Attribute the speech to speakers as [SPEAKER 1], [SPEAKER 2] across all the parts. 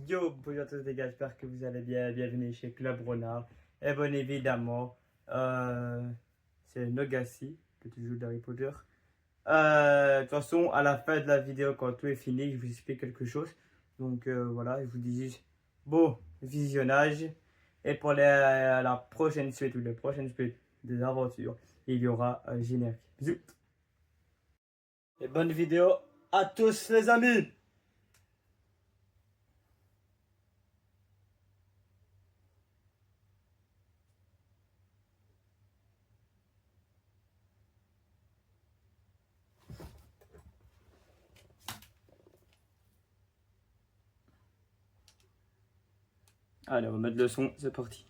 [SPEAKER 1] Yo, bonjour à tous les gars, j'espère que vous allez bien. Bienvenue chez Club Renard. Et bon, évidemment, c'est Nogassi, le petit jeu d'Harry Potter. De toute façon, à la fin de la vidéo, quand tout est fini, je vous explique quelque chose. Donc voilà, je vous dis juste bon visionnage. Et pour la prochaine suite ou les prochaines suites des aventures, il y aura un générique. Bisous. Et bonne vidéo à tous les amis. Allez, on va mettre le son, c'est parti.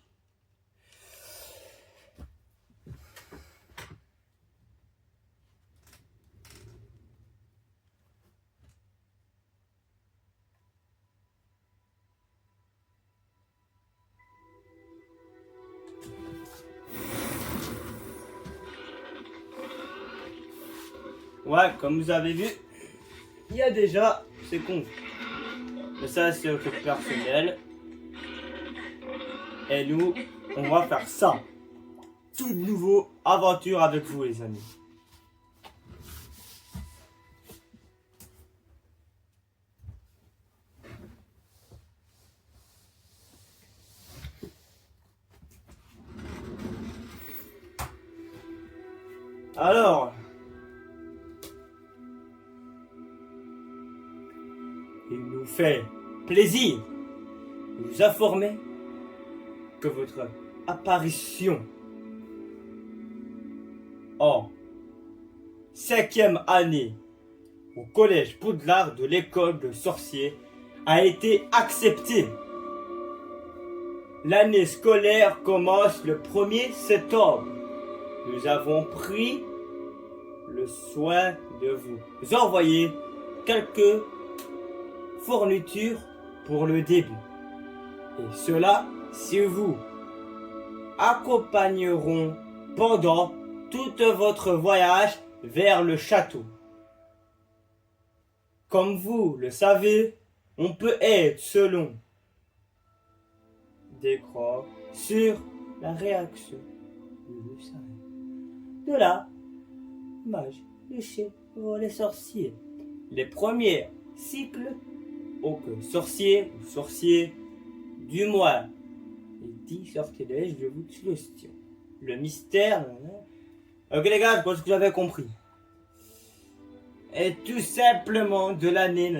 [SPEAKER 1] Ouais, comme vous avez vu, il y a déjà ces cons. Mais ça, c'est au truc personnel. Et nous, on va faire ça. Toute nouveau aventure avec vous, les amis. Alors, il nous fait plaisir de vous informer que votre apparition en 5e année au collège Poudlard de l'école de sorciers a été acceptée. L'année scolaire commence le 1er septembre. Nous avons pris le soin de vous envoyer quelques fournitures pour le début. Et cela, si vous accompagneront pendant tout votre voyage vers le château. Comme vous le savez, on peut être selon des croix sur la réaction de la mage de chez les sorciers. Les premiers cycles au sorcier ou sorcier du mois. Les 10 sortilèges de votre question. Le mystère. Ok les gars, je pense que vous avez compris. Et tout simplement de l'année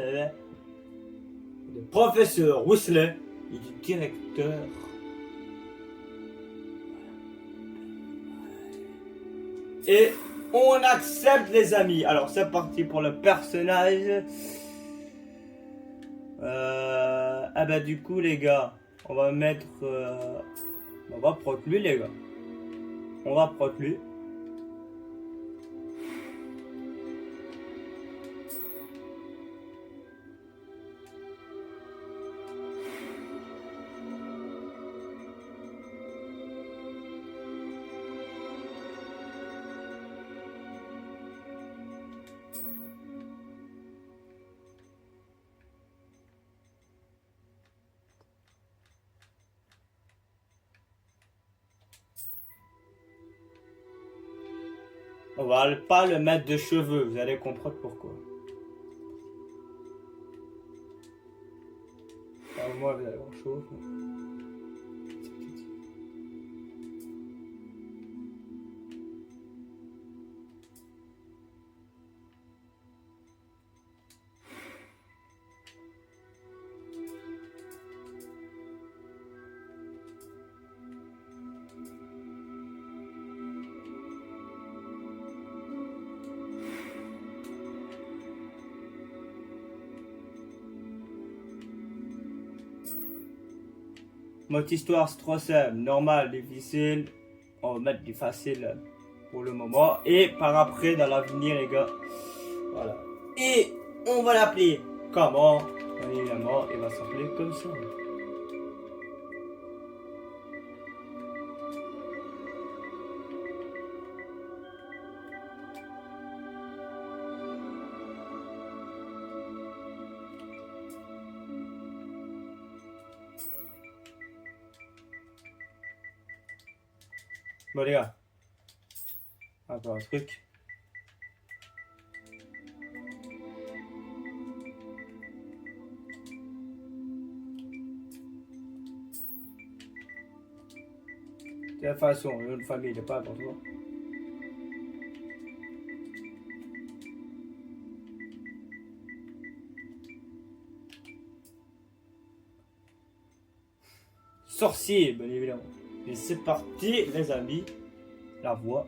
[SPEAKER 1] du professeur Whistler et du directeur. Et on accepte les amis. Alors c'est parti pour le personnage. Ah bah du coup les gars, on va mettre... on va prendre lui les gars. On va prendre lui. On va pas le mettre de cheveux, vous allez comprendre pourquoi. Alors moi, vous allez avoir chaud. Notre histoire c'est trop simple, normal, difficile. On va mettre du facile pour le moment. Et par après, dans l'avenir, les gars. Voilà. Et on va l'appeler comment? Bien évidemment, il va s'appeler comme ça. Bon les gars, encore un truc. De toute façon, une famille n'est pas important. Sorcier, bien évidemment. Et c'est parti, les amis. La voix.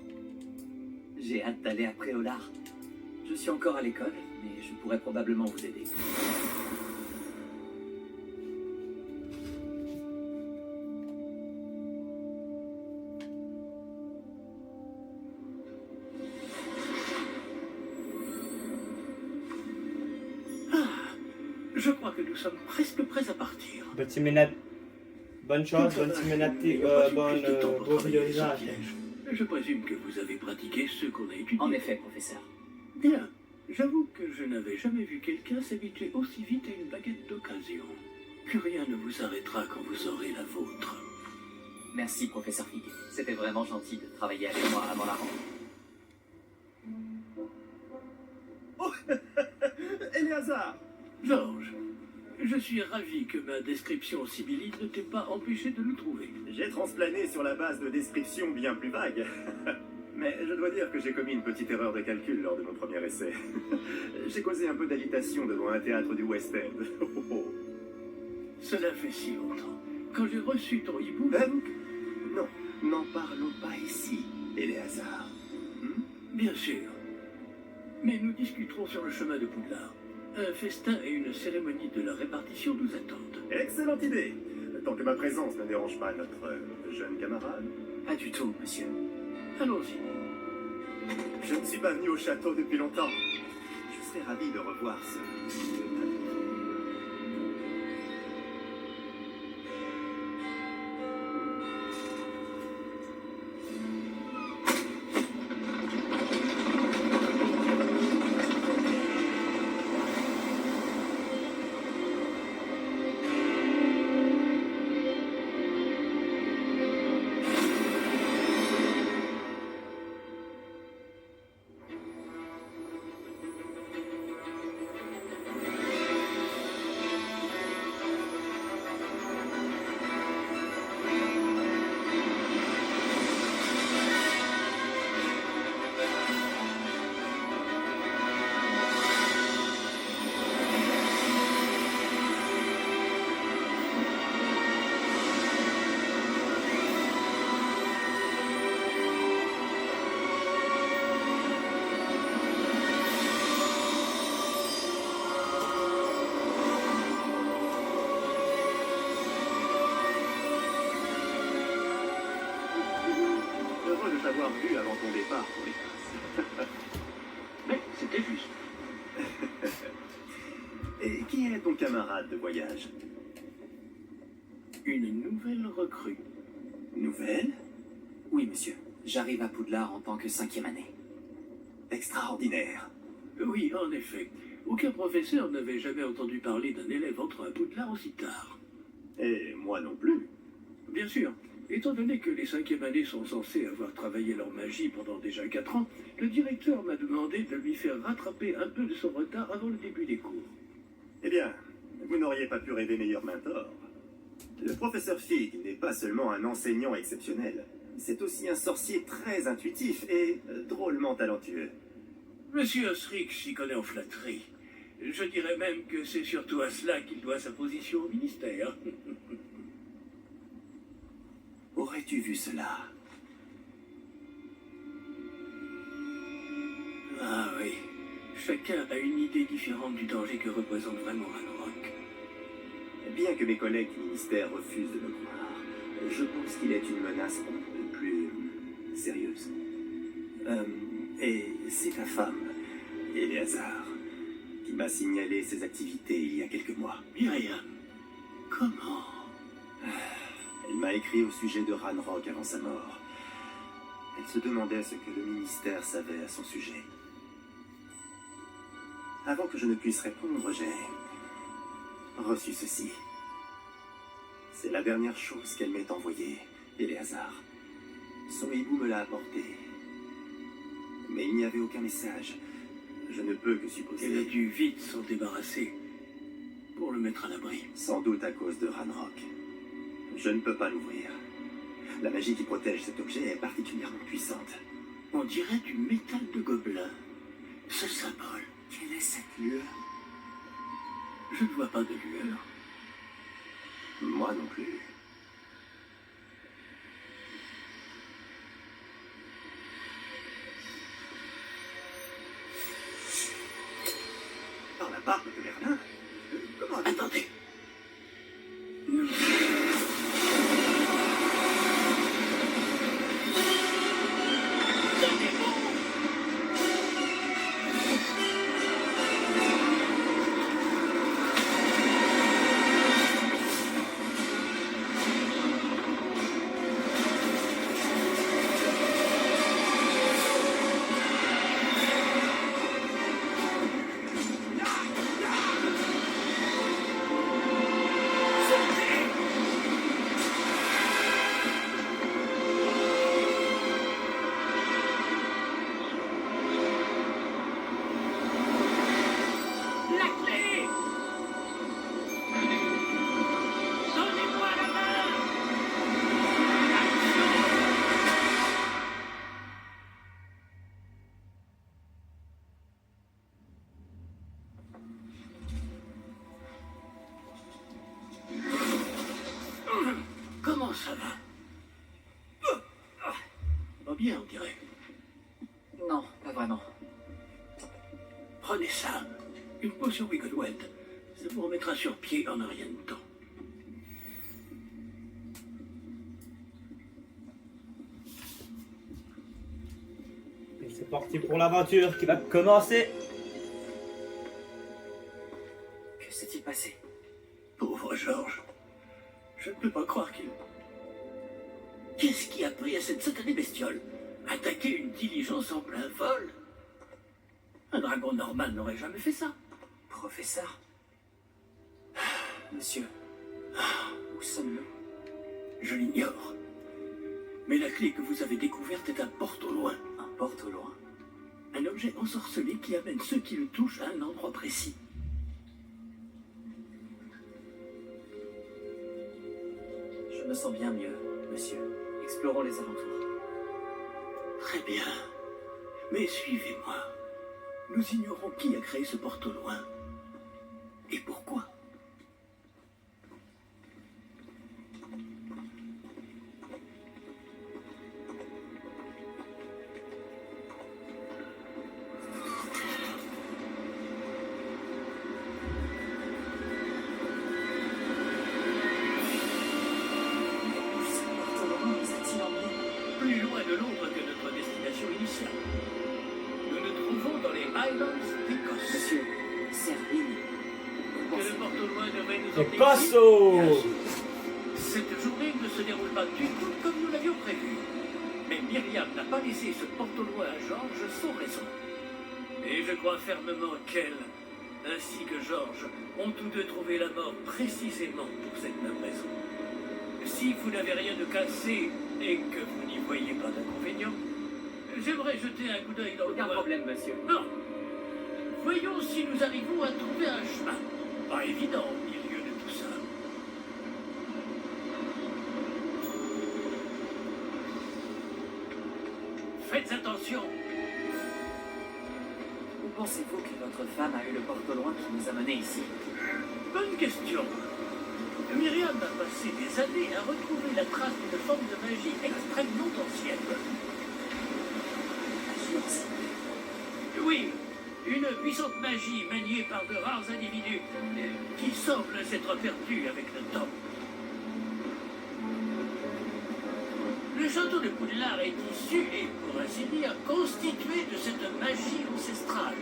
[SPEAKER 2] J'ai hâte d'aller à Préolard. Je suis encore à l'école, mais je pourrais probablement vous aider.
[SPEAKER 3] Je crois que nous sommes presque prêts à partir.
[SPEAKER 1] Petit minute. Bonne chance, bonne bon visualisation.
[SPEAKER 3] Je présume que vous avez pratiqué ce qu'on a étudié.
[SPEAKER 2] En effet, professeur.
[SPEAKER 3] Bien. J'avoue que je n'avais jamais vu quelqu'un s'habituer aussi vite à une baguette d'occasion. Plus rien ne vous arrêtera quand vous aurez la vôtre.
[SPEAKER 2] Merci, professeur Fig. C'était vraiment gentil de travailler avec moi avant la rentrée.
[SPEAKER 4] Oh, Éléazar!
[SPEAKER 3] Georges, je suis ravi que ma description sibyllite ne t'ait pas empêché de nous trouver.
[SPEAKER 4] J'ai transplané sur la base de descriptions bien plus vagues. Mais je dois dire que j'ai commis une petite erreur de calcul lors de mon premier essai. J'ai causé un peu d'agitation devant un théâtre du West End.
[SPEAKER 3] Cela fait si longtemps. Quand j'ai reçu ton hibou...
[SPEAKER 4] Non, n'en parlons pas ici, Éléazar.
[SPEAKER 3] Bien sûr. Mais nous discuterons sur le chemin de Poudlard. Un festin et une cérémonie de la répartition nous attendent.
[SPEAKER 4] Excellente idée. Tant que ma présence ne dérange pas notre jeune camarade.
[SPEAKER 2] Pas du tout, monsieur.
[SPEAKER 3] Allons-y.
[SPEAKER 4] Je ne suis pas venu au château depuis longtemps. Je serais ravi de revoir ce... T'avoir vu avant ton départ pour les classes.
[SPEAKER 3] Mais c'était juste.
[SPEAKER 4] Et qui est ton camarade de voyage?
[SPEAKER 3] Une nouvelle recrue.
[SPEAKER 4] Nouvelle?
[SPEAKER 2] Oui, monsieur. J'arrive à Poudlard en tant que 5e année.
[SPEAKER 4] Extraordinaire.
[SPEAKER 3] Oui, en effet. Aucun professeur n'avait jamais entendu parler d'un élève entrant à Poudlard aussi tard.
[SPEAKER 4] Et moi non plus.
[SPEAKER 3] Bien sûr. Étant donné que les 5e années sont censées avoir travaillé leur magie pendant déjà 4 ans, le directeur m'a demandé de lui faire rattraper un peu de son retard avant le début des cours.
[SPEAKER 4] Eh bien, vous n'auriez pas pu rêver meilleur mentor. Le professeur Fig n'est pas seulement un enseignant exceptionnel, c'est aussi un sorcier très intuitif et drôlement talentueux.
[SPEAKER 3] Monsieur Osric s'y connaît en flatterie. Je dirais même que c'est surtout à cela qu'il doit sa position au ministère.
[SPEAKER 4] Aurais-tu vu cela?
[SPEAKER 3] Ah oui, chacun a une idée différente du danger que représente vraiment Ranrock.
[SPEAKER 4] Bien que mes collègues du ministère refusent de me croire, je pense qu'il est une menace plus sérieuse. Et c'est ta femme, Éléazar, qui m'a signalé ses activités il y a quelques mois.
[SPEAKER 3] Myriam, comment?
[SPEAKER 4] Elle m'a écrit au sujet de Ranrock avant sa mort. Elle se demandait ce que le ministère savait à son sujet. Avant que je ne puisse répondre, j'ai reçu ceci. C'est la dernière chose qu'elle m'ait envoyée, Éléazar. Son hibou me l'a apporté. Mais il n'y avait aucun message. Je ne peux que
[SPEAKER 3] Elle a
[SPEAKER 4] supposer.
[SPEAKER 3] dû vite s'en débarrasser pour le mettre à l'abri.
[SPEAKER 4] Sans doute à cause de Ranrock. Je ne peux pas l'ouvrir. La magie qui protège cet objet est particulièrement puissante.
[SPEAKER 3] On dirait du métal de gobelin. Ce symbole,
[SPEAKER 2] Quelle est cette lueur?
[SPEAKER 3] je ne vois pas de lueur.
[SPEAKER 4] Moi non plus. Par la barbe de Merlin. Comment a-t-il-
[SPEAKER 3] Attendez. La clé! Donnez-moi la main! Comment ça va? Va bien, on dirait.
[SPEAKER 2] Non, pas vraiment.
[SPEAKER 3] Prenez ça. Une potion Wigglewed. Ça vous remettra sur pied en un rien de temps.
[SPEAKER 1] Et c'est parti pour l'aventure qui va commencer.
[SPEAKER 2] Que s'est-il passé?
[SPEAKER 3] Pauvre Georges. Je ne peux pas croire qu'il... Qu'est-ce qui a pris à cette satanée bestiole? Attaquer une diligence en plein vol? Un dragon normal n'aurait jamais fait ça.
[SPEAKER 2] Professeur? Monsieur, où sommes-nous?
[SPEAKER 3] Je l'ignore. Mais la clé que vous avez découverte est un porte au loin.
[SPEAKER 2] Un porte au loin.
[SPEAKER 3] Un objet ensorcelé qui amène ceux qui le touchent à un endroit précis.
[SPEAKER 2] Je me sens bien mieux, monsieur. Explorons les alentours.
[SPEAKER 3] Très bien. Mais suivez-moi. Nous ignorons qui a créé ce porte au loin. Et pourquoi.
[SPEAKER 2] Ce porte au loin nous a-t-il emmenés?
[SPEAKER 3] Plus loin de Londres que notre destination initiale. Nous nous trouvons dans les Highlands d'Écosse.
[SPEAKER 2] Monsieur, Servine.
[SPEAKER 3] Que le porte au loin devrait nous
[SPEAKER 1] C'est
[SPEAKER 3] emmener
[SPEAKER 1] Cosso!
[SPEAKER 3] ici, bien sûr. Cette journée ne se déroule pas du tout comme nous l'avions prévu. Mais Myriam n'a pas laissé ce porte au loin à Georges sans raison. Et je crois fermement qu'elle, ainsi que Georges, ont tous deux trouvé la mort précisément pour cette même raison. Si vous n'avez rien de cassé et que vous n'y voyez pas d'inconvénient, j'aimerais jeter un coup d'œil dans le
[SPEAKER 2] Aucun
[SPEAKER 3] coin.
[SPEAKER 2] problème, monsieur.
[SPEAKER 3] Non. Voyons si nous arrivons à trouver un chemin. Pas évident au milieu de tout ça. Faites attention.
[SPEAKER 2] Où pensez-vous que votre femme a eu le porte au loin qui nous a menés ici?
[SPEAKER 3] Bonne question. Myriam a passé des années à retrouver la trace d'une forme de magie extrêmement ancienne.
[SPEAKER 2] Magie ancienne.
[SPEAKER 3] Oui, une puissante magie maniée par de rares individus qui semblent s'être perdus avec le temps. Le château de Poudlard est issu et, pour ainsi dire, constitué de cette magie ancestrale.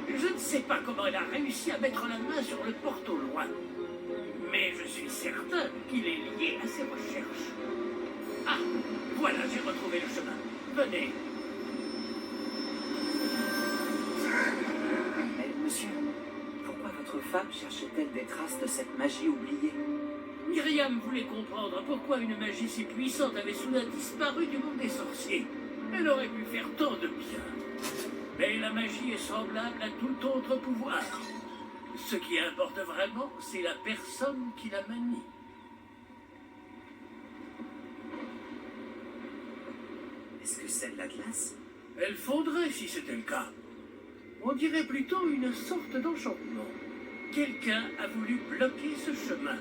[SPEAKER 3] Je ne sais pas comment elle a réussi à mettre la main sur le porte au loin, mais je suis certain qu'il est lié à ses recherches. Ah, voilà, j'ai retrouvé le chemin. Venez.
[SPEAKER 2] Mais monsieur, pourquoi votre femme cherchait-elle des traces de cette magie oubliée?
[SPEAKER 3] Myriam voulait comprendre pourquoi une magie si puissante avait soudain disparu du monde des sorciers. Elle aurait pu faire tant de bien. Mais la magie est semblable à tout autre pouvoir. Ce qui importe vraiment, c'est la personne qui la manie.
[SPEAKER 4] Est-ce que c'est de la glace?
[SPEAKER 3] Elle fondrait si c'était le cas. On dirait plutôt une sorte d'enchantement. Quelqu'un a voulu bloquer ce chemin.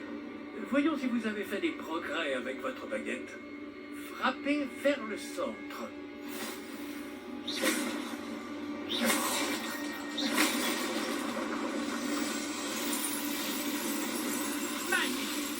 [SPEAKER 3] Voyons si vous avez fait des progrès avec votre baguette. Frappez vers le centre. Magnifique.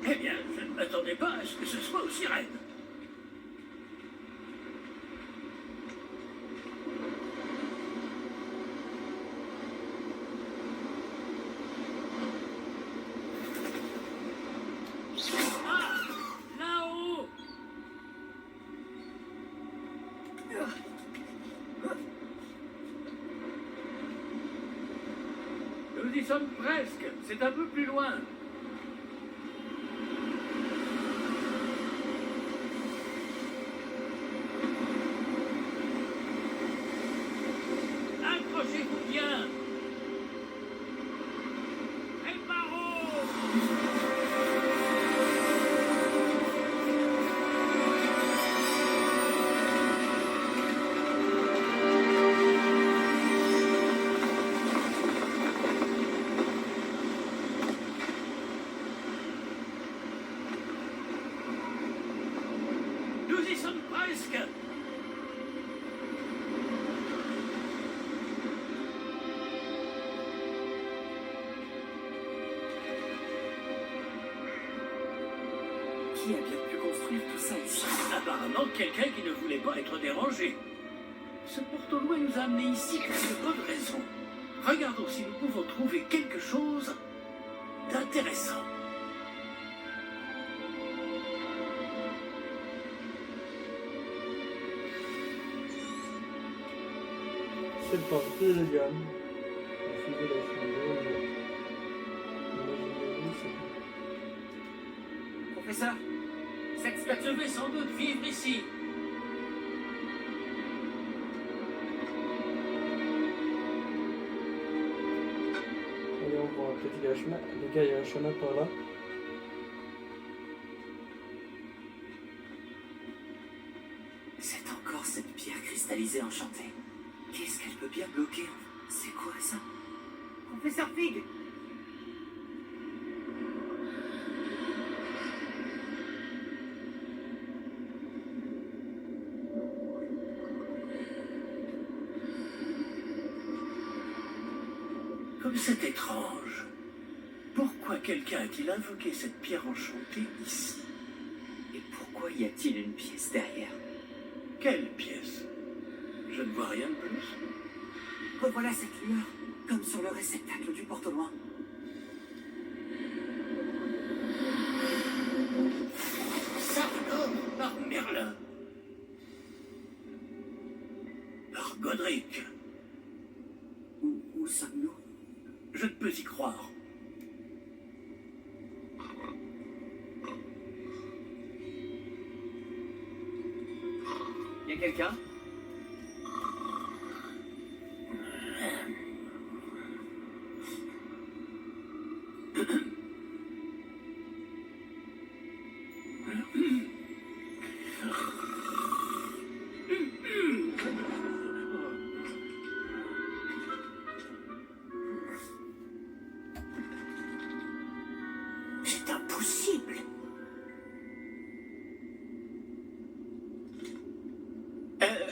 [SPEAKER 3] Eh bien, je ne m'attendais pas à ce que ce soit aussi raide. Ah, là-haut! Nous y sommes presque. C'est un peu plus loin. Accrochez-vous bien. Réparons! Nous y sommes presque.
[SPEAKER 4] Qui a bien pu construire tout ça ici?
[SPEAKER 3] Apparemment, quelqu'un qui ne voulait pas être dérangé. Ce porte-loin nous a amenés ici pour de bonnes raisons. Regardons si nous pouvons trouver quelque chose d'intéressant.
[SPEAKER 1] C'est parti les gars. Suivez la chandelle. Imaginez-vous,
[SPEAKER 2] Professeur, cette
[SPEAKER 3] Je
[SPEAKER 2] statue...
[SPEAKER 3] vais sans doute vivre ici.
[SPEAKER 1] Allez, on voit peut-être qu'il y a un chemin. Les gars, il y a un chemin par là.
[SPEAKER 2] C'est encore cette pierre cristallisée enchantée. Qu'est-ce qu'elle peut bien bloquer? C'est quoi ça? Professeur Fig!
[SPEAKER 3] Comme c'est étrange. Pourquoi quelqu'un a-t-il invoqué cette pierre enchantée ici?
[SPEAKER 2] Et pourquoi y a-t-il une pièce derrière?
[SPEAKER 3] Quelle pièce? Je ne vois rien de plus.
[SPEAKER 2] Revoilà cette lueur, comme sur le réceptacle du porte-loin.
[SPEAKER 3] Ça alors, par Merlin. Par Godric.
[SPEAKER 2] Où sommes-nous?
[SPEAKER 3] Je ne peux y croire.
[SPEAKER 2] Y a quelqu'un?
[SPEAKER 3] C'est impossible.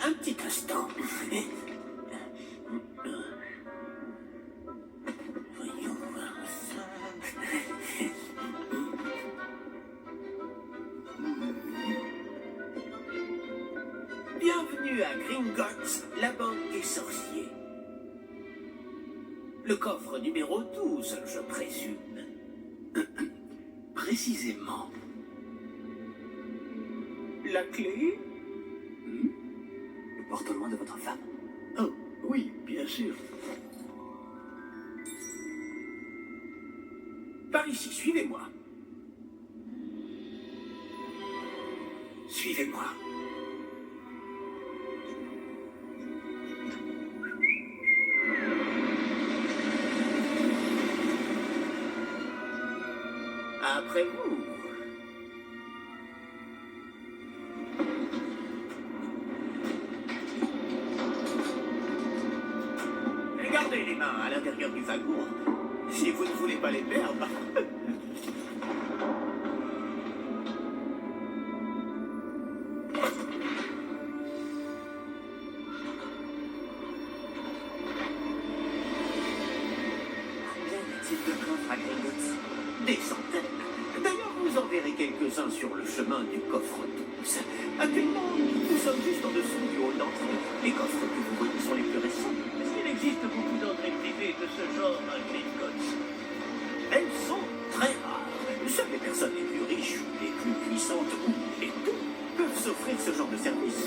[SPEAKER 3] Un petit instant. Voyons voir ça. Bienvenue à Gringotts, la banque des sorciers. Le coffre numéro 12 12, je présume. Précisément. La clé?
[SPEAKER 2] Le porte-au-loin de votre femme?
[SPEAKER 3] Oh, oui, bien sûr. Par ici, suivez-moi. Suivez-moi. Après vous. Gardez les mains à l'intérieur du wagon, si vous ne voulez pas les perdre.
[SPEAKER 2] Combien y a-t-il de coffres à Gringotts?
[SPEAKER 3] Des centaines. D'ailleurs, vous en verrez quelques-uns sur le chemin du coffre 12. Actuellement, nous sommes juste en dessous du hall d'entrée. Les coffres que vous voyez sont les plus récents. Est-ce qu'il existe beaucoup d'entrées privées de ce genre à Gringotts? Elles sont très rares. Seules les personnes les plus riches, les plus puissantes ou les deux peuvent s'offrir ce genre de service.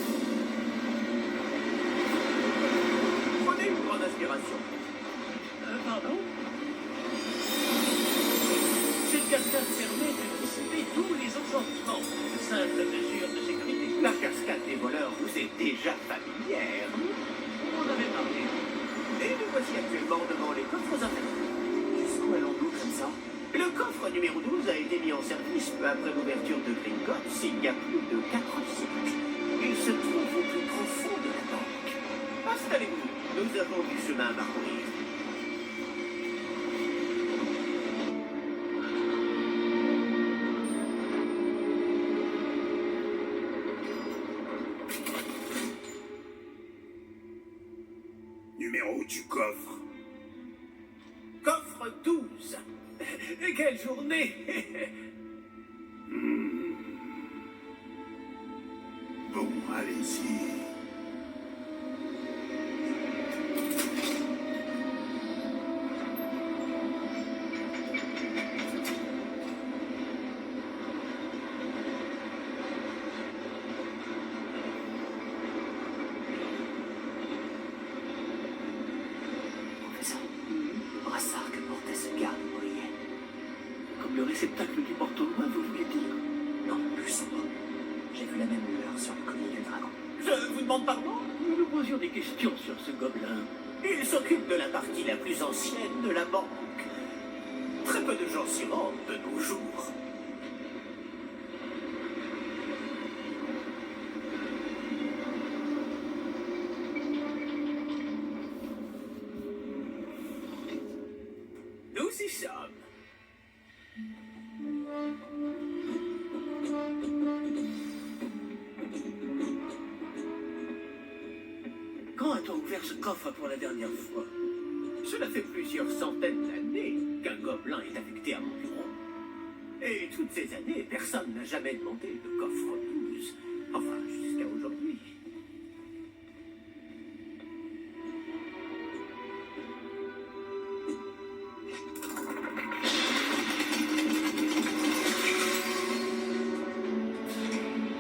[SPEAKER 3] Prenez une grande inspiration. Pardon? Cette cascade permet de dissiper tous les enchantements. Simple mesure de sécurité. La cascade des voleurs vous est déjà familière. On avait parlé. Et nous voici actuellement devant les coffres infernaux.
[SPEAKER 2] Jusqu'où allons-nous comme ça?
[SPEAKER 3] Le coffre numéro 12 a été mis en service peu après l'ouverture de Gringotts il y a plus de 4 siècles. Il se trouve au plus profond de la banque. Installez-vous, nous avons du chemin à parcourir.
[SPEAKER 5] Numéro du coffre.
[SPEAKER 3] Coffre 12. Quelle journée.
[SPEAKER 5] Bon, allez-y.
[SPEAKER 2] Professeur, le brassard que portait ce garde brillait.
[SPEAKER 3] Comme le réceptacle du porte-au-loin, vous voulez dire?
[SPEAKER 2] Non, plus sombre. J'ai vu la même lueur sur le collier du dragon.
[SPEAKER 3] Je vous demande pardon? Nous nous posions des questions sur ce gobelin. Il s'occupe de la partie la plus ancienne de la banque. Très peu de gens s'y rendent de nos jours. Nous y sommes. Quand a-t-on ouvert ce coffre pour la dernière fois? Cela fait plusieurs centaines d'années qu'un gobelin est affecté à mon bureau. Et toutes ces années, personne n'a jamais demandé de coffre 12. Enfin, jusqu'à aujourd'hui.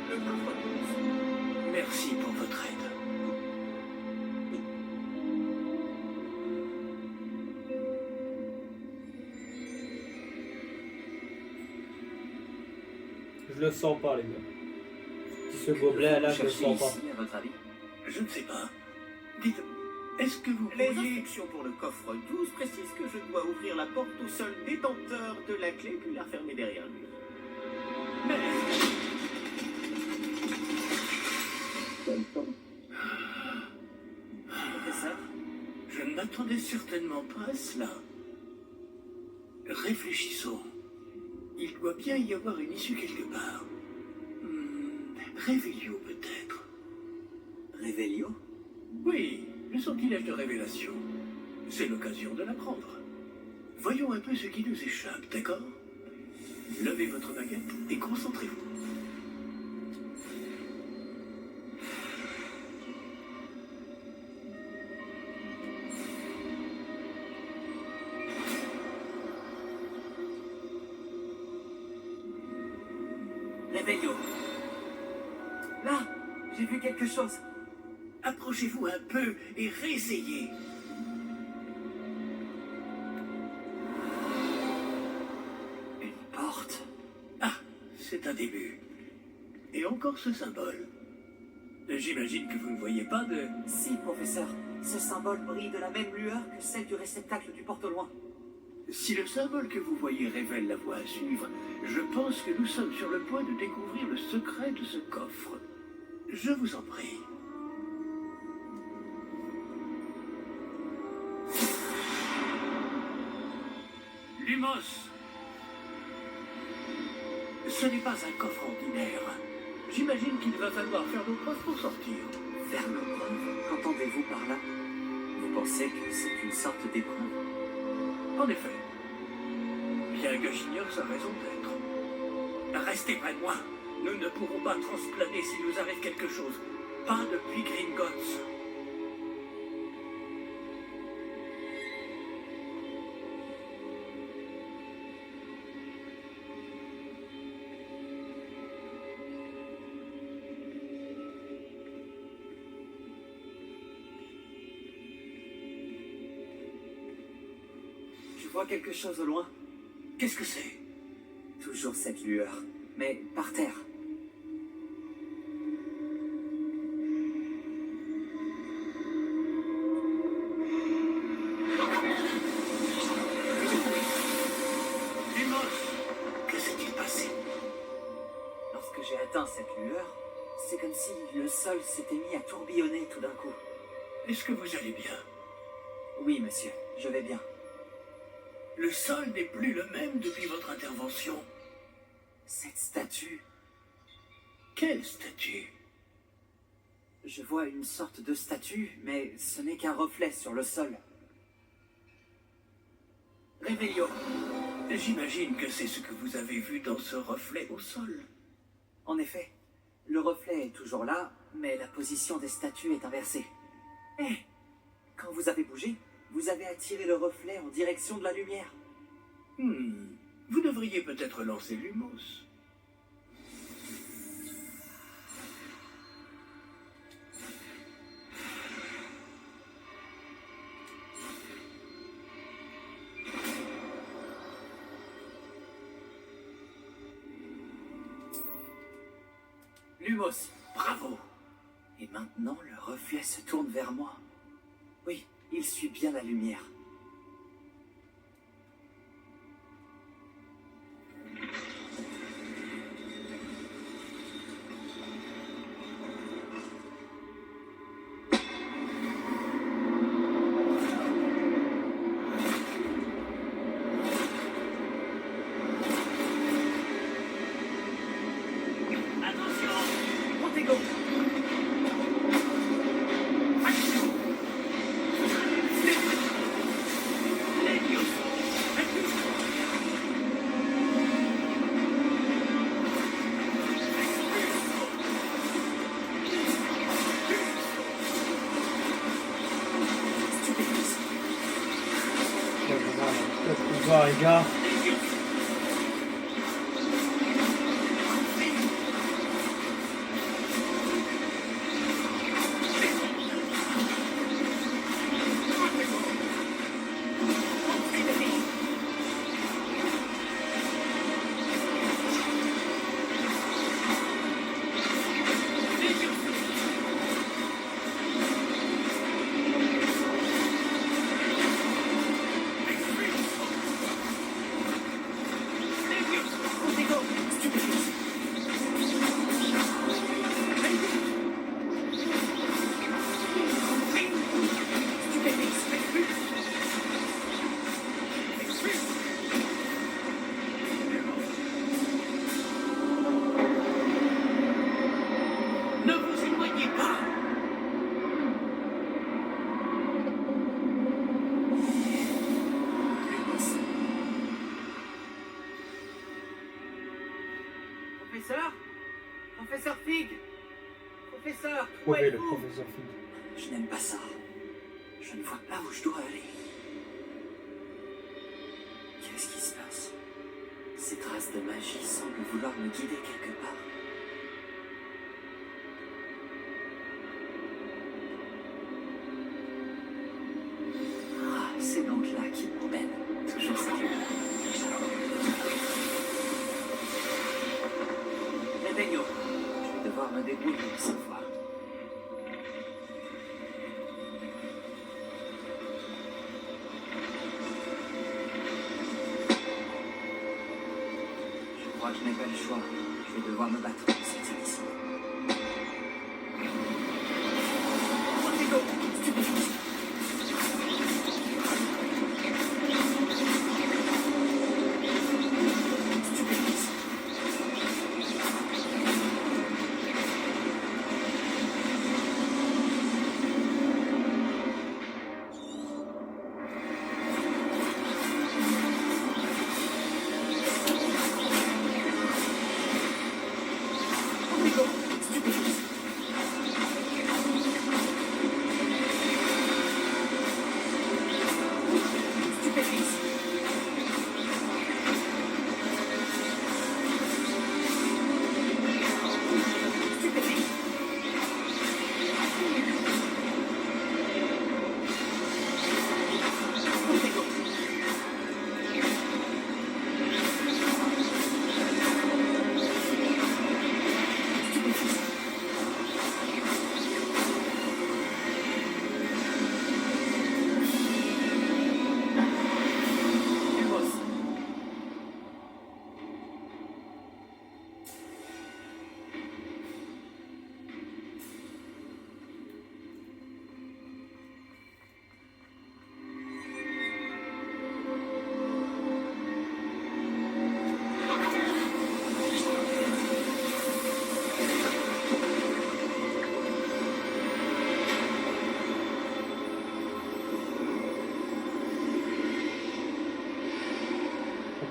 [SPEAKER 3] Le coffre 12. Merci pour votre aide.
[SPEAKER 1] Je le sens pas, les gars. Si ce gobelet là, je le sens pas.
[SPEAKER 2] Ici, à votre avis?
[SPEAKER 3] Je ne sais pas. Dites, est-ce que vous
[SPEAKER 6] Les
[SPEAKER 3] pourriez...
[SPEAKER 6] instructions pour le coffre 12 précisent que je dois ouvrir la porte au seul détenteur de la clé puis la refermer derrière lui.
[SPEAKER 3] Mais...
[SPEAKER 2] Professeur?
[SPEAKER 3] Je ne m'attendais certainement pas à cela. Réfléchissons. Il doit bien y avoir une issue quelque part. Révélio peut-être.
[SPEAKER 2] Révélio?
[SPEAKER 3] Oui, le sortilège de révélation. C'est l'occasion de l'apprendre. Voyons un peu ce qui nous échappe, d'accord? Levez votre baguette et concentrez-vous.
[SPEAKER 2] Réveillons. Là, j'ai vu quelque chose.
[SPEAKER 3] Approchez-vous un peu et réessayez.
[SPEAKER 2] Une porte.
[SPEAKER 3] Ah, c'est un début. Et encore ce symbole. J'imagine que vous ne voyez pas de...
[SPEAKER 2] Si, professeur. Ce symbole brille de la même lueur que celle du réceptacle du porte au loin.
[SPEAKER 3] Si le symbole que vous voyez révèle la voie à suivre, je pense que nous sommes sur le point de découvrir le secret de ce coffre. Je vous en prie. Lumos! Ce n'est pas un coffre ordinaire. J'imagine qu'il va falloir faire nos preuves pour sortir.
[SPEAKER 2] Faire nos preuves? Qu'entendez-vous par là? Vous pensez que c'est une sorte d'épreuve?
[SPEAKER 3] En effet. Bien que j'ignore sa raison d'être. Restez près de moi. Nous ne pourrons pas transplaner s'il nous arrive quelque chose. Pas depuis Gringotts.
[SPEAKER 2] Je vois quelque chose au loin.
[SPEAKER 3] Qu'est-ce que c'est?
[SPEAKER 2] Toujours cette lueur, mais par terre.
[SPEAKER 3] Lumos! Que s'est-il passé?
[SPEAKER 2] Lorsque j'ai atteint cette lueur, c'est comme si le sol s'était mis à tourbillonner tout d'un coup.
[SPEAKER 3] Est-ce que vous allez bien?
[SPEAKER 2] Oui, monsieur, je vais bien.
[SPEAKER 3] Le sol n'est plus le même depuis votre intervention.
[SPEAKER 2] Cette statue,
[SPEAKER 3] Quelle statue?
[SPEAKER 2] je vois une sorte de statue, mais ce n'est qu'un reflet sur le sol.
[SPEAKER 3] Réveillons. J'imagine que c'est ce que vous avez vu dans ce reflet au sol.
[SPEAKER 2] En effet, le reflet est toujours là, mais la position des statues est inversée. Eh, quand vous avez bougé, vous avez attiré le reflet en direction de la lumière.
[SPEAKER 3] Vous devriez peut-être lancer Lumos.
[SPEAKER 2] Lumos,
[SPEAKER 3] Bravo.
[SPEAKER 2] et maintenant le reflet se tourne vers moi. Oui, il suit bien la lumière.
[SPEAKER 3] Attention.
[SPEAKER 2] Montego!
[SPEAKER 1] Le pouvoir, les gars.
[SPEAKER 3] Ne vous éloignez pas.
[SPEAKER 2] Professeur? Professeur Fig? Professeur, où
[SPEAKER 1] Trouver le
[SPEAKER 2] êtes-vous?
[SPEAKER 1] professeur Fig.
[SPEAKER 2] Je n'aime pas ça. Je ne vois pas où je dois aller. Qu'est-ce qui se passe? Ces traces de magie semblent vouloir me guider quelque part. Ah, c'est donc là qu'il m'emmène. Toujours ça. Réveillons. Je vais devoir me débrouiller cette fois. Je crois que je n'ai pas le choix. Je vais devoir me battre pour sortir d'ici. Rodrigo, stupéfiant.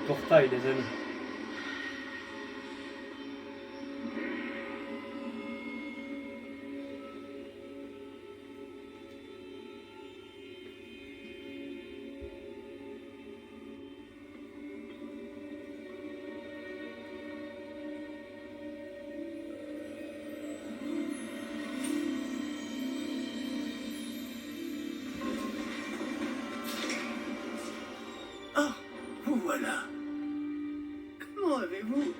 [SPEAKER 1] Portail, les amis.
[SPEAKER 3] Ah, vous voilà. Comment avez-vous?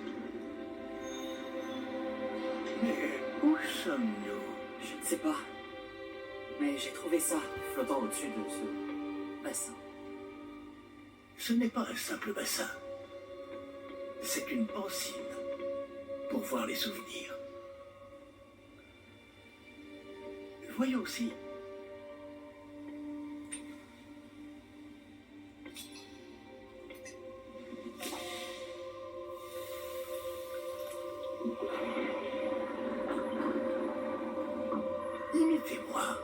[SPEAKER 3] Mais où sommes-nous?
[SPEAKER 2] Je ne sais pas. Mais j'ai trouvé ça flottant au-dessus de ce bassin.
[SPEAKER 3] Ce n'est pas un simple bassin. C'est une pancine pour voir les souvenirs. Voyons aussi. Imitez-moi.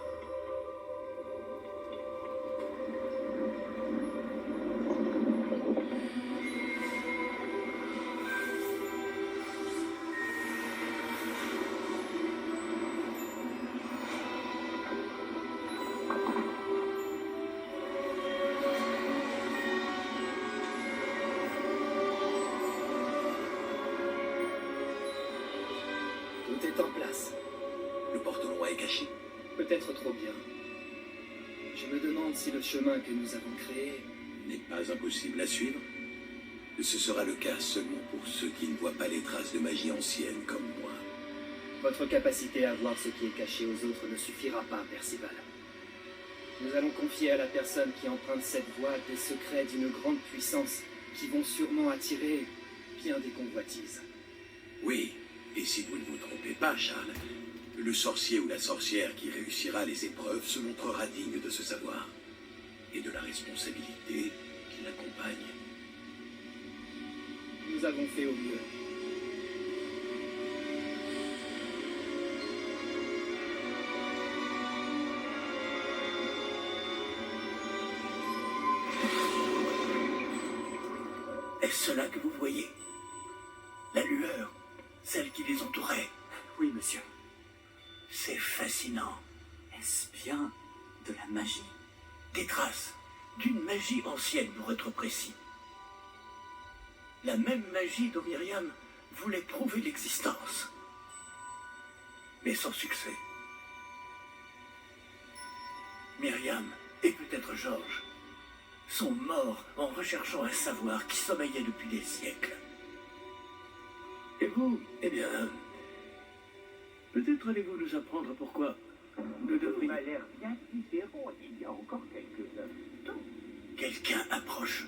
[SPEAKER 2] Tout est en place.
[SPEAKER 4] Le porte-loin est caché.
[SPEAKER 7] Peut-être trop bien. Je me demande si le chemin que nous avons créé...
[SPEAKER 5] N'est pas impossible à suivre. Ce sera le cas seulement pour ceux qui ne voient pas les traces de magie ancienne comme moi.
[SPEAKER 7] Votre capacité à voir ce qui est caché aux autres ne suffira pas, Percival. Nous allons confier à la personne qui emprunte cette voie des secrets d'une grande puissance qui vont sûrement attirer bien des convoitises.
[SPEAKER 5] Oui, et si vous ne vous trompez pas, Charles, le sorcier ou la sorcière qui réussira les épreuves se montrera digne de ce savoir et de la responsabilité qui l'accompagne.
[SPEAKER 7] Nous avons fait au mieux.
[SPEAKER 3] Est-ce cela que vous voyez? La lueur, celle qui les entourait.
[SPEAKER 2] Oui, monsieur.
[SPEAKER 3] C'est fascinant.
[SPEAKER 2] Est-ce bien de la magie?
[SPEAKER 3] Des traces d'une magie ancienne, pour être précis. La même magie dont Myriam voulait prouver l'existence. Mais sans succès. Myriam, et peut-être Georges, sont morts en recherchant un savoir qui sommeillait depuis des siècles. Et vous, eh bien, peut-être allez-vous nous apprendre pourquoi nous devrions...
[SPEAKER 6] Il m'a l'air bien différent il y a encore quelques instants.
[SPEAKER 3] Quelqu'un approche.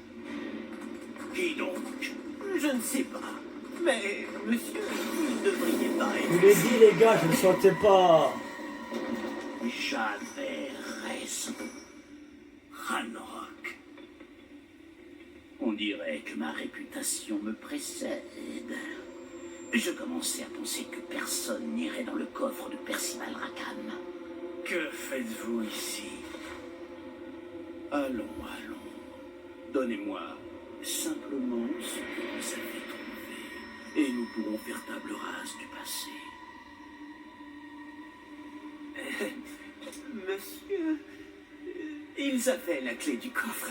[SPEAKER 3] Qui donc?
[SPEAKER 6] Je ne sais pas. Mais, monsieur, vous ne devriez pas
[SPEAKER 1] Je
[SPEAKER 6] être...
[SPEAKER 1] vous l'ai dit les gars, je ne le sentais pas.
[SPEAKER 3] J'avais raison. Ranrock.
[SPEAKER 8] On dirait que ma réputation me précède. Je commençais à penser que personne n'irait dans le coffre de Percival Rackham.
[SPEAKER 3] Que faites-vous ici?
[SPEAKER 8] Allons, allons. Donnez-moi simplement ce que vous avez trouvé, et nous pourrons faire table rase du passé.
[SPEAKER 6] Monsieur, ils avaient la clé du coffre.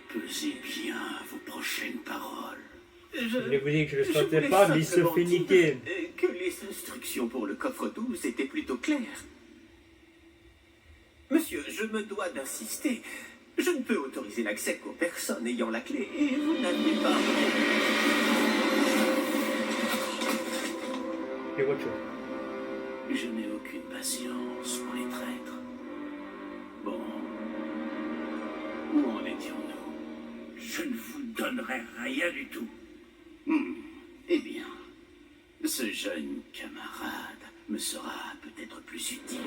[SPEAKER 8] Pesez bien vos prochaines paroles.
[SPEAKER 1] Je voulais vous dire que je le
[SPEAKER 6] je
[SPEAKER 1] sentais
[SPEAKER 6] voulais
[SPEAKER 1] pas, mais il se
[SPEAKER 6] simplement
[SPEAKER 1] fait
[SPEAKER 6] dire,
[SPEAKER 1] niquer.
[SPEAKER 6] Que les instructions pour le coffre 12 étaient plutôt claires. Monsieur, je me dois d'insister. Je ne peux autoriser l'accès qu'aux personnes ayant la clé, et vous n'avez pas...
[SPEAKER 1] Et autre chose.
[SPEAKER 8] Je n'ai aucune patience pour les traîtres. Bon. Où en étions-nous?
[SPEAKER 3] Je ne vous donnerai rien du tout.
[SPEAKER 8] Eh bien, ce jeune camarade me sera peut-être plus utile.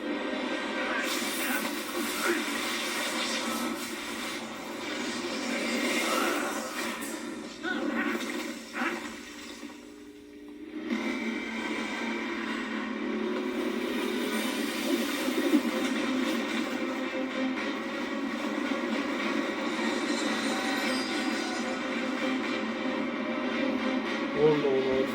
[SPEAKER 1] Oh non, non.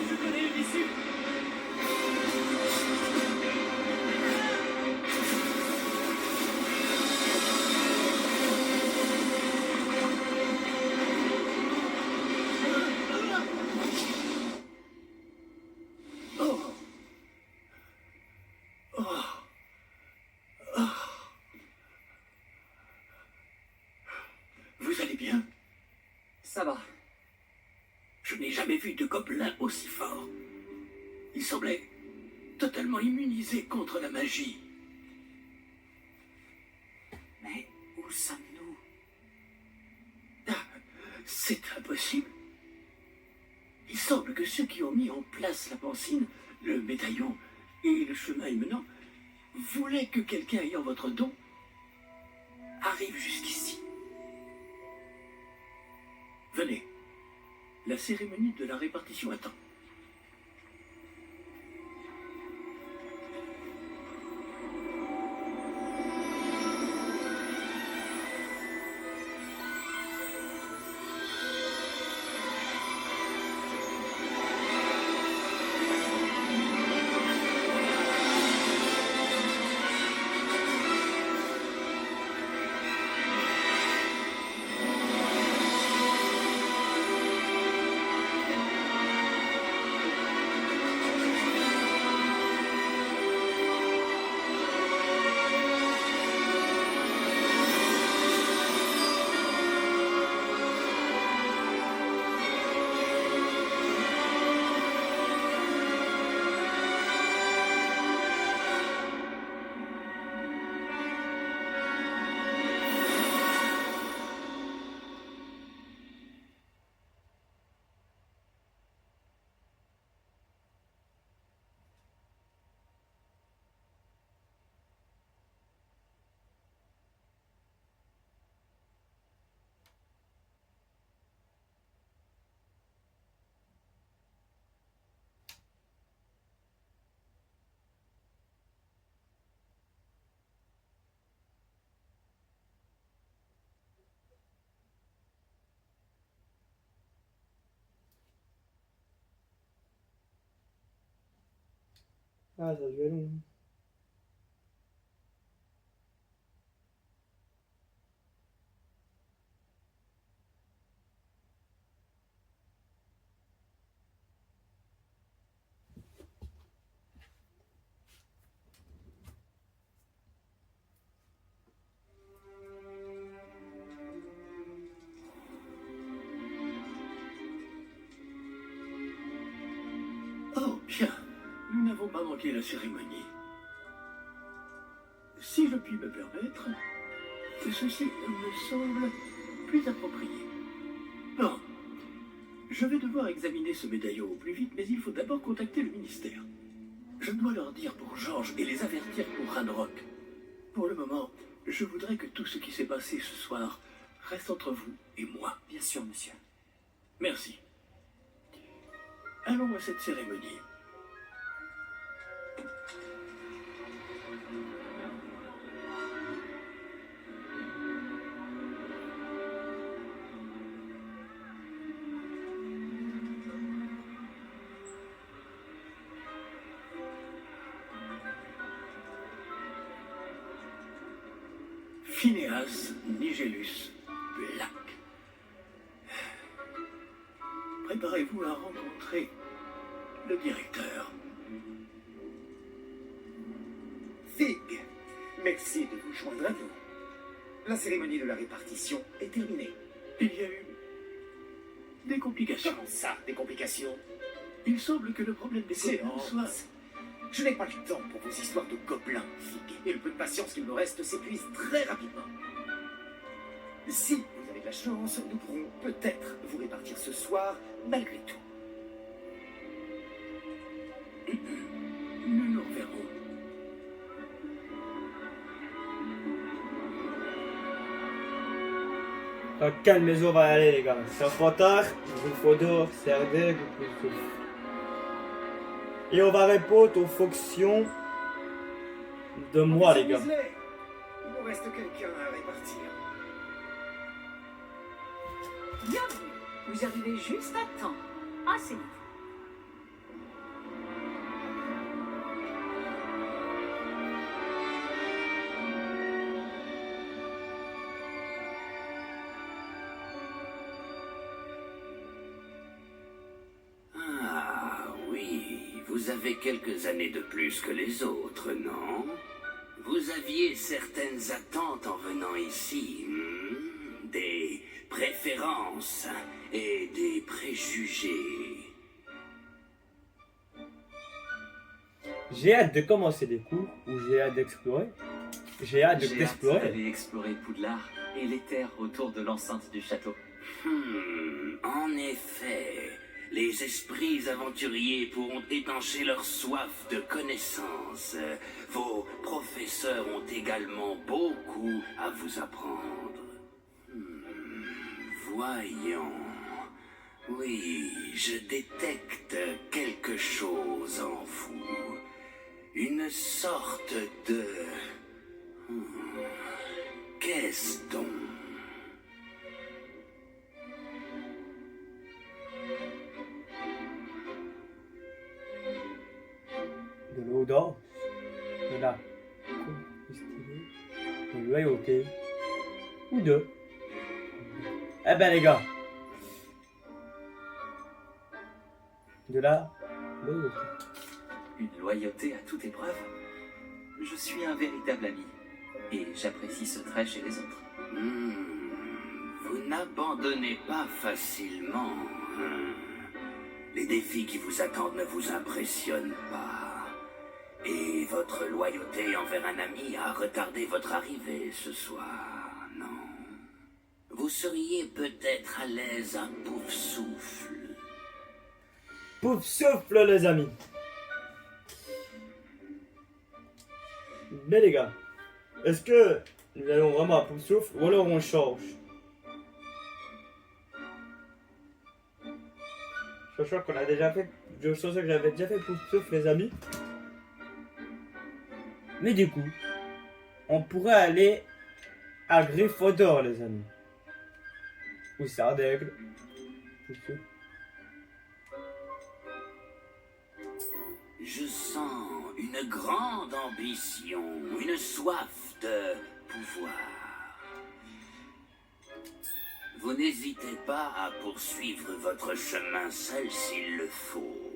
[SPEAKER 3] Je connais une issue. Oh. Oh. Oh. Vous allez bien?
[SPEAKER 2] Ça va.
[SPEAKER 3] Je n'ai jamais vu de gobelin aussi fort. Il semblait totalement immunisé contre la magie.
[SPEAKER 2] Mais où sommes-nous?
[SPEAKER 3] Ah, c'est impossible. Il semble que ceux qui ont mis en place la pancine, le médaillon et le chemin émenant voulaient que quelqu'un ayant votre don arrive jusqu'ici. Venez. La cérémonie de la répartition attend.
[SPEAKER 1] Ah, ça devait être long.
[SPEAKER 3] Oh, bien. Nous n'avons pas manqué la cérémonie. Si je puis me permettre, ceci me semble plus approprié. Bon, je vais devoir examiner ce médaillon au plus vite, mais il faut d'abord contacter le ministère. Je dois leur dire pour Georges et les avertir pour Ranrock. Pour le moment, je voudrais que tout ce qui s'est passé ce soir reste entre vous et moi.
[SPEAKER 2] Bien sûr, monsieur.
[SPEAKER 3] Merci. Allons à cette cérémonie. Phineas Nigellus Black. Préparez-vous à rencontrer le directeur.
[SPEAKER 6] Fig, merci de vous joindre à nous. La cérémonie de la répartition est terminée.
[SPEAKER 3] Il y a eu des complications.
[SPEAKER 6] Comment ça, des complications?
[SPEAKER 3] Il semble que le problème des gobelins soit...
[SPEAKER 6] Silence. Je n'ai pas le temps pour vos histoires de gobelins, Fig. Et le peu de patience qu'il me reste s'épuise très rapidement. Si vous avez de la chance, nous pourrons peut-être vous répartir ce soir, malgré tout.
[SPEAKER 3] Nous nous reverrons.
[SPEAKER 1] Dans quelle maison on va aller, les gars? C'est trop tard, il faut dehors, c'est RD, et on va répondre aux fonctions de moi, les gars.
[SPEAKER 6] Weasley, il nous reste quelqu'un à répartir.
[SPEAKER 9] Bienvenue. Vous arrivez juste à temps. Assez vite.
[SPEAKER 8] Ah oui, vous avez quelques années de plus que les autres, non? Vous aviez certaines attentes en venant ici, des préférences et des préjugés.
[SPEAKER 1] J'ai hâte de commencer des cours, ou j'ai hâte d'explorer. J'ai hâte
[SPEAKER 2] J'ai hâte
[SPEAKER 1] d'explorer.
[SPEAKER 2] d'aller explorer Poudlard et les terres autour de l'enceinte du château.
[SPEAKER 8] En effet, les esprits aventuriers pourront étancher leur soif de connaissances. Vos professeurs ont également beaucoup à vous apprendre. Voyons. Oui, je détecte quelque chose en vous. Une sorte de... Qu'est-ce donc?
[SPEAKER 1] De l'audace, de la de loyauté, ou deux. Eh ben les gars, de la loyauté.
[SPEAKER 2] Une loyauté à toute épreuve. Je suis un véritable ami. Et j'apprécie ce trait chez les autres.
[SPEAKER 8] Vous n'abandonnez pas facilement. Les défis qui vous attendent ne vous impressionnent pas. Et votre loyauté envers un ami a retardé votre arrivée ce soir, non? Vous seriez peut-être à l'aise à Pouf Souffle.
[SPEAKER 1] Pouf souffle les amis. Mais les gars, est-ce que nous allons vraiment à Pouf souffle ou alors on change? Je crois qu'on a déjà fait. Je pensais que j'avais déjà fait Pouf souffle les amis. Mais du coup, on pourrait aller à Gryffondor les amis. Ou Sardaigle.
[SPEAKER 8] Je sens une grande ambition, une soif de pouvoir. Vous n'hésitez pas à poursuivre votre chemin seul s'il le faut.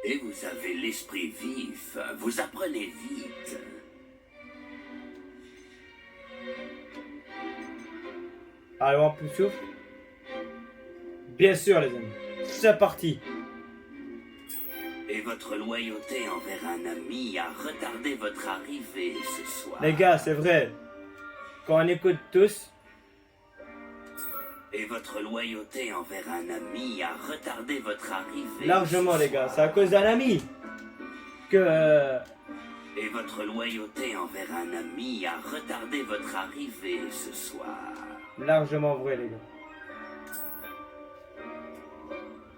[SPEAKER 8] Et vous avez l'esprit vif, vous apprenez vite.
[SPEAKER 1] Alors, en plus souffle. Bien sûr, les amis. C'est parti.
[SPEAKER 8] Et votre loyauté envers un ami a retardé votre arrivée ce soir.
[SPEAKER 1] Les gars, c'est vrai. Quand on écoute tous,
[SPEAKER 8] Et votre loyauté envers un ami a retardé votre arrivée.
[SPEAKER 1] largement,
[SPEAKER 8] ce
[SPEAKER 1] les gars,
[SPEAKER 8] soir.
[SPEAKER 1] c'est à cause d'un ami que.
[SPEAKER 8] Et votre loyauté envers un ami a retardé votre arrivée ce soir.
[SPEAKER 1] Largement vrai, les gars.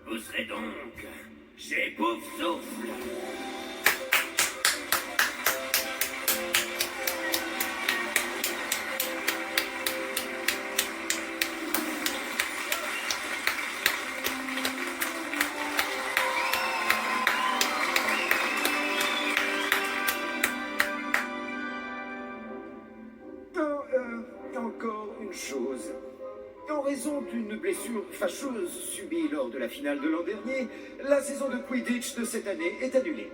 [SPEAKER 8] Vous serez donc chez Poufsouffle.
[SPEAKER 6] Encore une chose. En raison d'une blessure fâcheuse subie lors de la finale de l'an dernier, la saison de Quidditch de cette année est annulée.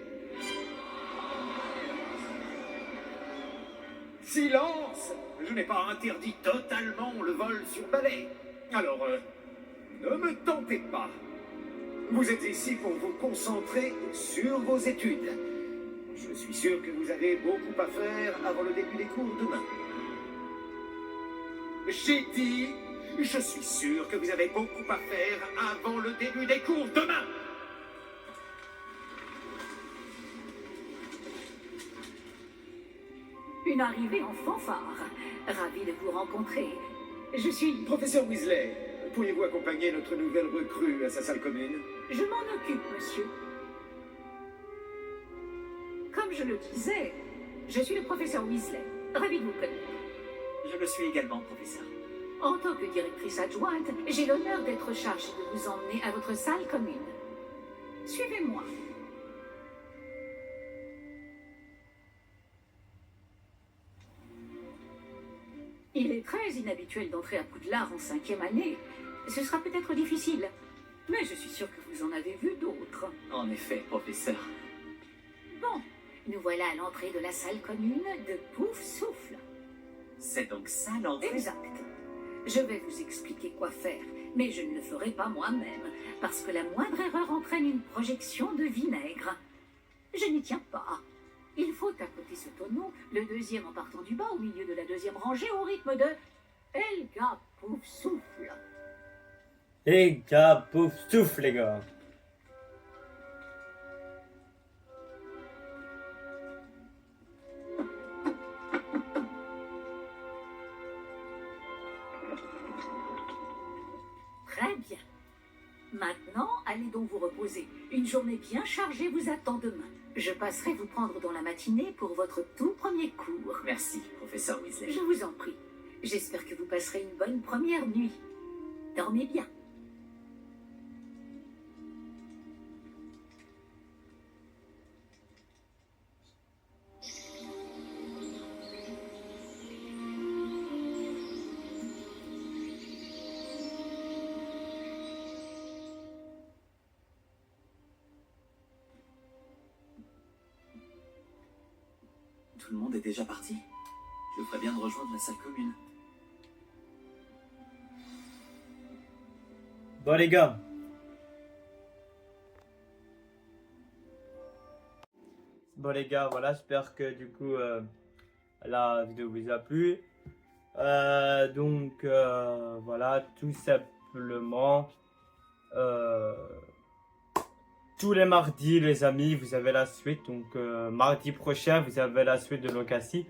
[SPEAKER 6] Silence! Je n'ai pas interdit totalement le vol sur balai. Alors, ne me tentez pas. Vous êtes ici pour vous concentrer sur vos études. Je suis sûr que vous avez beaucoup à faire avant le début des cours demain. J'ai dit, je suis sûr que vous avez beaucoup à faire avant le début des cours demain.
[SPEAKER 9] Une arrivée en fanfare. Ravi de vous rencontrer. Je suis...
[SPEAKER 6] Professeur Weasley, pourriez-vous accompagner notre nouvelle recrue à sa salle commune?
[SPEAKER 9] Je m'en occupe, monsieur. Comme je le disais, je suis le professeur Weasley. Ravi de vous connaître.
[SPEAKER 2] Je le suis également, professeur.
[SPEAKER 9] En tant que directrice adjointe, j'ai l'honneur d'être chargée de vous emmener à votre salle commune. Suivez-moi. Il est très inhabituel d'entrer à Poudlard en 5e année. Ce sera peut-être difficile, mais je suis sûre que vous en avez vu d'autres.
[SPEAKER 2] En effet, professeur.
[SPEAKER 9] Bon, nous voilà à l'entrée de la salle commune de Poufsouffle.
[SPEAKER 2] C'est donc ça l'entrée?
[SPEAKER 9] Exact. Je vais vous expliquer quoi faire, mais je ne le ferai pas moi-même, parce que la moindre erreur entraîne une projection de vinaigre. Je n'y tiens pas. Il faut tapoter ce tonneau, le deuxième en partant du bas, au milieu de la deuxième rangée, au rythme de Helga Poufsouffle.
[SPEAKER 1] Les gars, pouf, souffle, les gars.
[SPEAKER 9] Très bien. Maintenant, allez donc vous reposer. Une journée bien chargée vous attend demain. Je passerai vous prendre dans la matinée pour votre tout premier cours.
[SPEAKER 2] Merci, professeur Weasley.
[SPEAKER 9] Je vous en prie. J'espère que vous passerez une bonne première nuit. Dormez bien.
[SPEAKER 2] Tout le monde est déjà parti. Je ferais bien de rejoindre la salle commune.
[SPEAKER 1] Bon, les gars. Bon, les gars, voilà, j'espère que du coup la vidéo vous a plu. Voilà, tout simplement. Tous les mardis, les amis, vous avez la suite. Donc, mardi prochain, vous avez la suite de Locatie.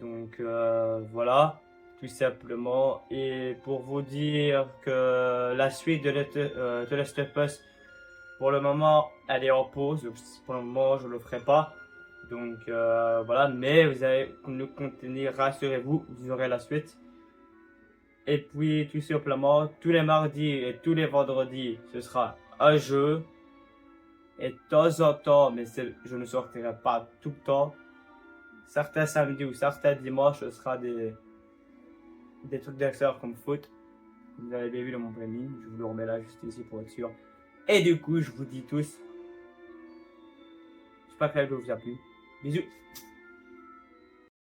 [SPEAKER 1] Donc, voilà, tout simplement. Et pour vous dire que la suite de Last of Us, pour le moment, elle est en pause. Donc, pour le moment, je ne le ferai pas. Donc, voilà. Mais vous allez nous contenir, rassurez-vous, vous aurez la suite. Et puis, tout simplement, tous les mardis et tous les vendredis, ce sera un jeu. Et de temps en temps, mais je ne sortirai pas tout le temps. Certains samedis ou certains dimanches, ce sera des trucs d'extérieur comme foot. Vous avez bien vu dans mon planning, je vous le remets là juste ici pour être sûr. Et du coup, je vous dis tous, j'espère que la vidéo vous a plu. Bisous.